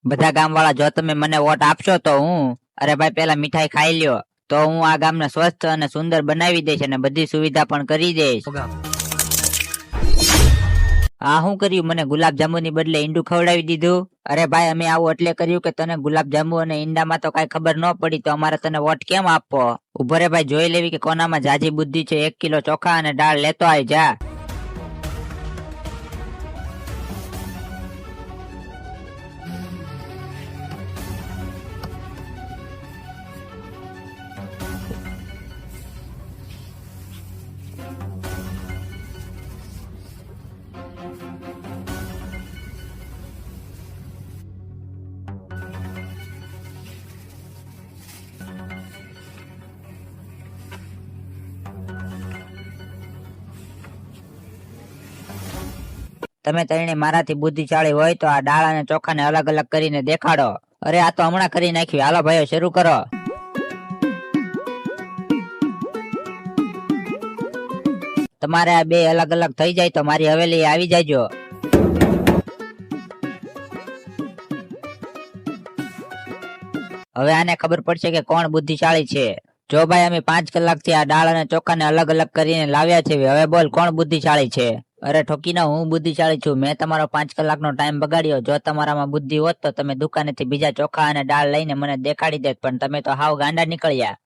બધા ગામ વાળા જો તમે મને વોટ આપશો તો હું અરે ભાઈ પેલા મીઠાઈ ખાઈ લ્યો તો હું આ ગામને સ્વસ્થ અને સુંદર બનાવી દઈશ અને બધી સુવિધા પણ કરી દઈશ. આ શું કર્યું? મને ગુલાબ જાંબુની બદલે ઈંડું ખવડાવી દીધું. અરે ભાઈ અમે આવું એટલે કર્યું કે તને ગુલાબ જાંબુ અને ઈંડામાં તો કઈ ખબર ન પડી તો અમારે તને વોટ કેમ આપવો? ઉભો રે ભાઈ, જોઈ લેવી કે કોનામાં જાજી બુદ્ધિ છે. 1 કિલો ચોખા અને દાળ લેતો આવી જા. તમે ત્રણે મારાથી બુદ્ધિશાળી હોય તો આ દાળ અને ચોખાને અલગ અલગ કરીને દેખાડો. અરે આ તો હમણાં કરી નાખ્યું. હાલો ભાઈઓ શરૂ કરો. તમારે આ બે અલગ અલગ થઈ જાય તો મારી હવેલી આવી જાયજો. હવે આને ખબર પડશે કે કોણ બુદ્ધિશાળી છે. જો ભાઈ અમે 5 કલાકથી આ દાળ અને ચોખાને અલગ અલગ કરીને લાવ્યા છે. હવે બોલ કોણ બુદ્ધિશાળી છે? અરે ઠોકીના, હું બુદ્ધિશાળી છું. મેં તમારો 5 કલાકનો ટાઈમ બગાડ્યો. જો તમારામાં બુદ્ધિ હોત તો તમે દુકાનેથી બીજા ચોખા અને દાળ લઈને મને દેખાડી દેત, પણ તમે તો હાવ ગાંડા નીકળ્યા.